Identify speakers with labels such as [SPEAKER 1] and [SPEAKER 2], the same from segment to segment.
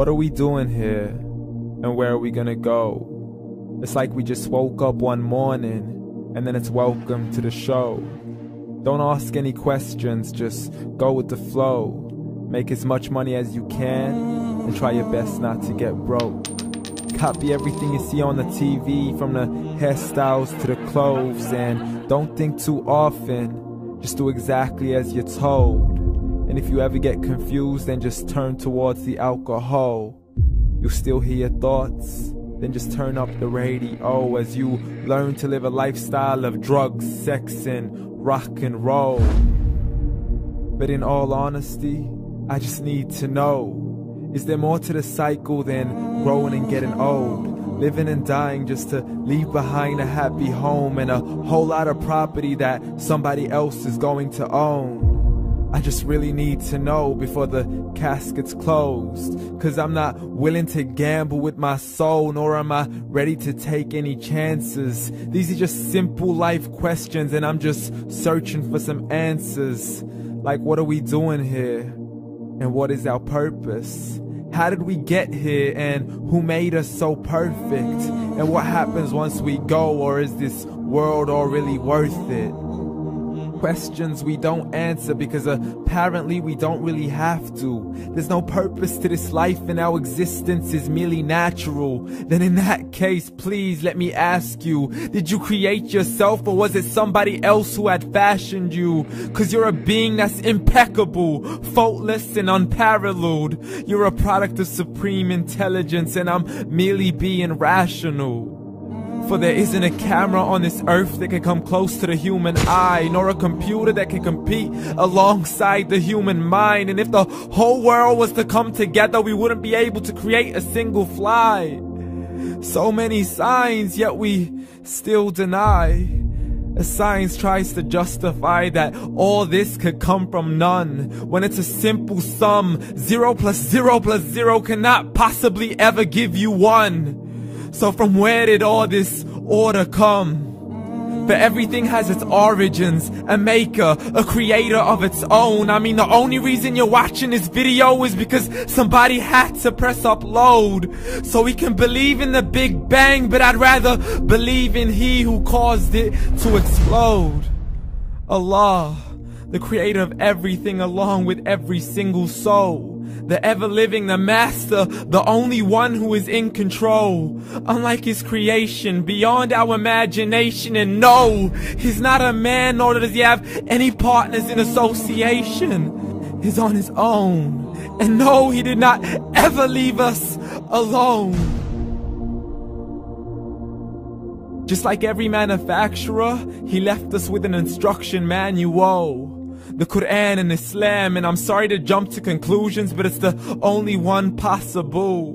[SPEAKER 1] What are we doing here? And where are we gonna go? It's like we just woke up one morning, and then it's welcome to the show. Don't ask any questions, just go with the flow. Make as much money as you can, and try your best not to get broke. Copy everything you see on the TV, from the hairstyles to the clothes, and don't think too often, just do exactly as you're told. And if you ever get confused, then just turn towards the alcohol. You'll still hear your thoughts, then just turn up the radio as you learn to live a lifestyle of drugs, sex, and rock and roll. But in all honesty, I just need to know, is there more to the cycle than growing and getting old? Living and dying just to leave behind a happy home and a whole lot of property that somebody else is going to own. I just really need to know before the casket's closed, 'cause I'm not willing to gamble with my soul, nor am I ready to take any chances. These are just simple life questions, and I'm just searching for some answers. Like, what are we doing here? And what is our purpose? How did we get here, and who made us so perfect? And what happens once we go, or is this world all really worth it? Questions we don't answer because apparently we don't really have to. There's no purpose to this life and our existence is merely natural. Then in that case, please let me ask you, did you create yourself, or was it somebody else who had fashioned you? 'Cause you're a being that's impeccable, faultless and unparalleled. You're a product of supreme intelligence, and I'm merely being rational. For there isn't a camera on this earth that can come close to the human eye, nor a computer that can compete alongside the human mind. And if the whole world was to come together, we wouldn't be able to create a single fly. So many signs, yet we still deny. As science tries to justify that all this could come from none, when it's a simple sum. 0 plus 0 plus 0 cannot possibly ever give you 1. So from where did all this order come? For everything has its origins, a maker, a creator of its own. I mean, the only reason you're watching this video is because somebody had to press upload. So we can believe in the Big Bang, but I'd rather believe in He who caused it to explode. Allah, the creator of everything along with every single soul. The ever-living, the master, the only one who is in control. Unlike his creation, beyond our imagination. And no, he's not a man, nor does he have any partners in association. He's on his own. And no, he did not ever leave us alone. Just like every manufacturer, he left us with an instruction manual. The Quran and Islam, and I'm sorry to jump to conclusions, but it's the only one possible.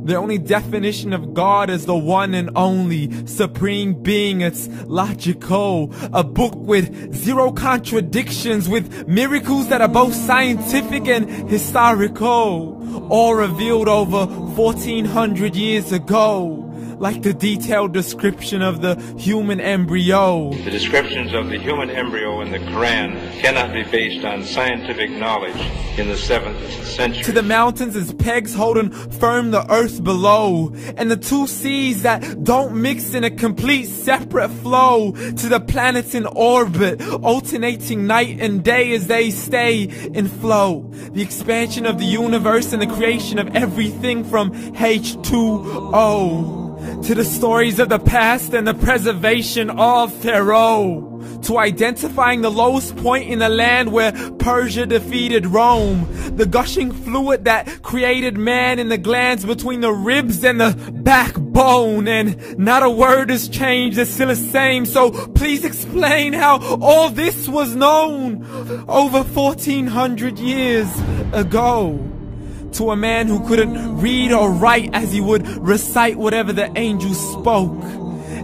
[SPEAKER 1] The only definition of God is the one and only supreme being. It's logical, a book with 0 contradictions, with miracles that are both scientific and historical, all revealed over 1400 years ago. Like the detailed description of the human embryo.
[SPEAKER 2] The descriptions of the human embryo in the Quran cannot be based on scientific knowledge in the 7th century.
[SPEAKER 1] To the mountains as pegs holding firm the earth below, and the 2 seas that don't mix in a complete separate flow. To the planets in orbit, alternating night and day as they stay in flow. The expansion of the universe and the creation of everything from H2O. To the stories of the past and the preservation of Pharaoh. To identifying the lowest point in the land where Persia defeated Rome. The gushing fluid that created man in the glands between the ribs and the backbone. And not a word has changed, it's still the same. So please explain how all this was known over 1400 years ago. To a man who couldn't read or write, as he would recite whatever the angels spoke.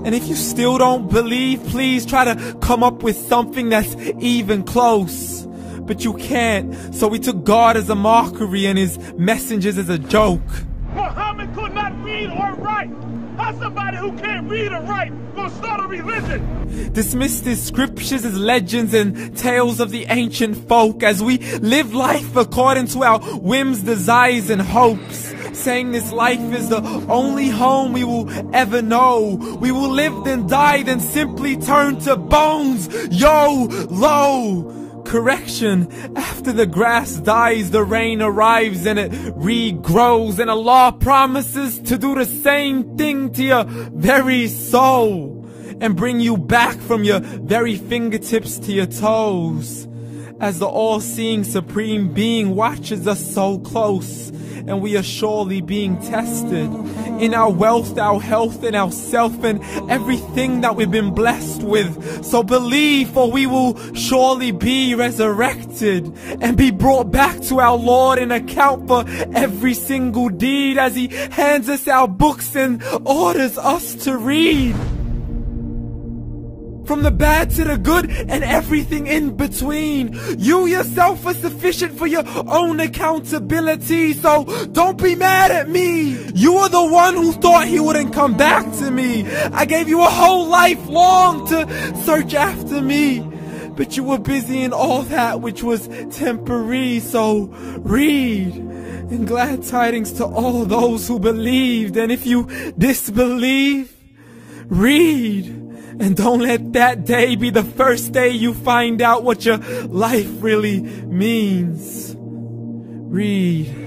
[SPEAKER 1] And if you still don't believe, please try to come up with something that's even close. But you can't, so we took God as a mockery and his messengers as a joke.
[SPEAKER 3] Muhammad could not read or write. How's somebody who can't read or write gonna start a religion?
[SPEAKER 1] Dismissed his scriptures as legends and tales of the ancient folk, as we live life according to our whims, desires, and hopes. saying this life is the only home we will ever know. We will live then die, then simply turn to bones. YOLO! Correction, after the grass dies, the rain arrives and it regrows, and Allah promises to do the same thing to your very soul and bring you back from your very fingertips to your toes, as the all-seeing supreme being watches us so close, and we are surely being tested in our wealth, our health, and our self, and everything that we've been blessed with. So believe, for we will surely be resurrected and be brought back to our Lord and account for every single deed, as He hands us our books and orders us to read. From the bad to the good and everything in between. You yourself are sufficient for your own accountability, so don't be mad at me. You are the one who thought He wouldn't come back to me. I gave you a whole life long to search after me, but you were busy in all that which was temporary. So read, and glad tidings to all those who believed. And if you disbelieve, read. And don't let that day be the first day you find out what your life really means. Read.